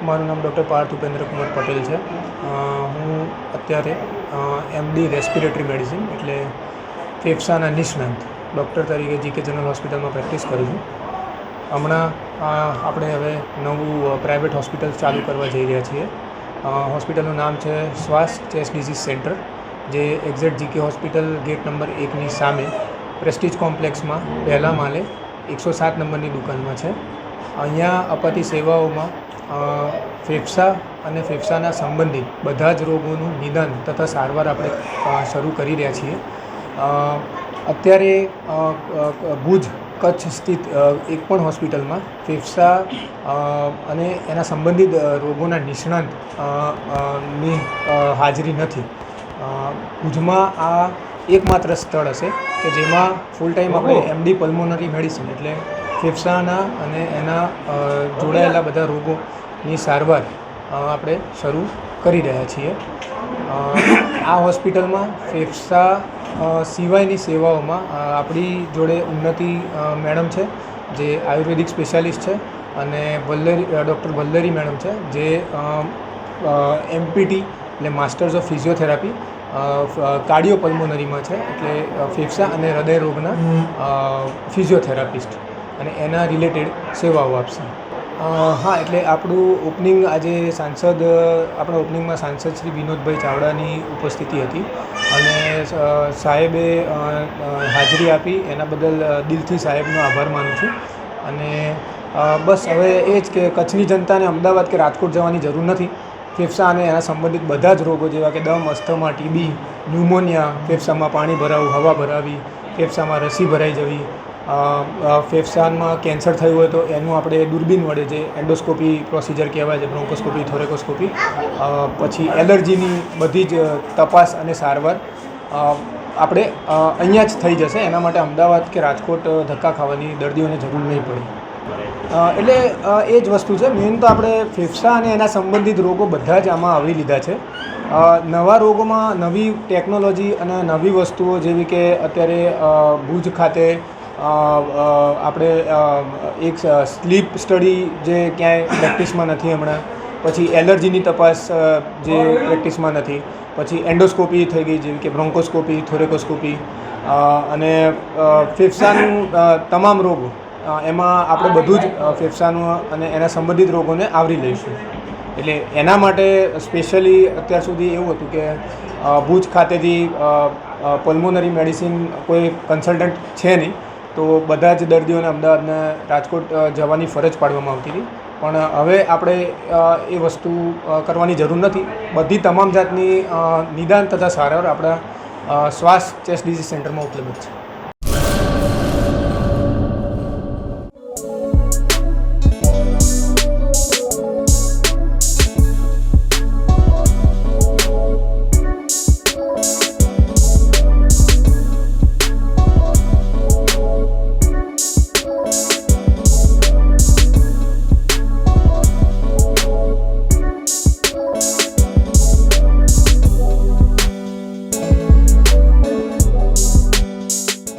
મારું નામ ડૉક્ટર પાર્થ ઉપેન્દ્ર કુમાર પટેલ છે. હું અત્યારે MD રેસ્પિરેટરી મેડિસિન એટલે ફેફસાના નિષ્ણાંત ડૉક્ટર તરીકે GK જનરલ હોસ્પિટલમાં પ્રેક્ટિસ કરું છું. હમણાં આપણે હવે નવું પ્રાઇવેટ હોસ્પિટલ ચાલુ કરવા જઈ રહ્યા છીએ. હોસ્પિટલનું નામ છે શ્વાસ ચેસ્ટ ડિઝીઝ સેન્ટર, જે exact GK hospital gate number 1ની સામે પ્રેસ્ટીજ કોમ્પ્લેક્સમાં પહેલા માળે 107 નંબરની દુકાનમાં છે. અહીંયા અપાતી સેવાઓમાં ફેફસા અને ફેફસાના સંબંધિત બધા જ રોગોનું નિદાન તથા સારવાર આપણે શરૂ કરી રહ્યા છીએ. અત્યારે ભુજ કચ્છ સ્થિત એક પણ હોસ્પિટલમાં ફેફસા અને એના સંબંધિત રોગોના નિષ્ણાંત ની હાજરી નથી. ભુજમાં આ એકમાત્ર સ્થળ હશે કે જેમાં ફૂલ ટાઈમ આપણે MD પલ્મોનરી મેડિસિન એટલે ફેફસાના અને એના જોડાયેલા બધા રોગોની સારવાર આપણે શરૂ કરી રહ્યા છીએ. આ હોસ્પિટલમાં ફેફસા સિવાયની સેવાઓમાં આપણી જોડે ઉન્નતિ મેડમ છે, જે આયુર્વેદિક સ્પેશિયાલિસ્ટ છે, અને ડૉક્ટર વલ્લરી મેડમ છે, જે MPT એટલે માસ્ટર્સ ઓફ ફિઝિયોથેરાપી કાર્ડિયો પલ્મોનરીમાં છે, એટલે ફેફસા અને હૃદય રોગના ફિઝિયોથેરાપિસ્ટ, અને એના રિલેટેડ સેવાઓ આપશે. હા, એટલે આપણું ઓપનિંગ આજે આપણા ઓપનિંગમાં સાંસદ શ્રી વિનોદભાઈ ચાવડાની ઉપસ્થિતિ હતી, અને સાહેબે હાજરી આપી એના બદલ દિલથી સાહેબનો આભાર માનું છું. અને બસ હવે એ જ કે કચ્છની જનતાને અમદાવાદ કે રાજકોટ જવાની જરૂર નથી. ફેફસા અને એના સંબંધિત બધા જ રોગો જેવા કે દમ, અસ્થમા, TB, ન્યુમોનિયા, ફેફસામાં પાણી ભરાવું, હવા ભરાવી, ફેફસામાં રસી ભરાઈ જવી, ફેફસામાં કેન્સર થયું હોય તો એનું આપણે દૂરબીન વડે, જે એન્ડોસ્કોપી પ્રોસિજર કહેવાય છે, બ્રોન્કોસ્કોપી, થોરેકોસ્કોપી, પછી એલર્જીની બધી જ તપાસ અને સારવાર આપણે અહીંયા જ થઈ જશે. એના માટે અમદાવાદ કે રાજકોટ ધક્કા ખાવાની દર્દીઓને જરૂર નહીં પડે. એટલે એ જ વસ્તુ છે. મેઇન તો આપણે ફેફસા અને એના સંબંધિત રોગો બધા જ આમાં આવરી લીધા છે. નવા રોગોમાં નવી ટેકનોલોજી અને નવી વસ્તુઓ, જેવી કે અત્યારે ભુજ ખાતે આપણે એક સ્લીપ સ્ટડી જે ક્યાંય પ્રેક્ટિસમાં નથી હમણાં, પછી એલર્જીની તપાસ જે પ્રેક્ટિસમાં નથી, પછી એન્ડોસ્કોપી થઈ ગઈ, જેવી કે બ્રોન્કોસ્કોપી, થોરેકોસ્કોપી, અને ફેફસાનું તમામ રોગો, એમાં આપણે બધું જ ફેફસાનું અને એના સંબંધિત રોગોને આવરી લઈશું. એટલે એના માટે સ્પેશિયલી અત્યાર સુધી એવું હતું કે ભુજ ખાતેથી પલ્મોનરી મેડિસિન કોઈ કન્સલ્ટન્ટ છે નહીં, તો બધા જ દર્દીઓને અમદાવાદને રાજકોટ જવાની ફરજ પાડવામાં આવતી હતી. પણ હવે આપણે એ વસ્તુ કરવાની જરૂર નથી. બધી તમામ જાતની નિદાન તથા સારવાર આપણા શ્વાસ ચેસ્ટ ડિઝીઝ સેન્ટરમાં ઉપલબ્ધ છે.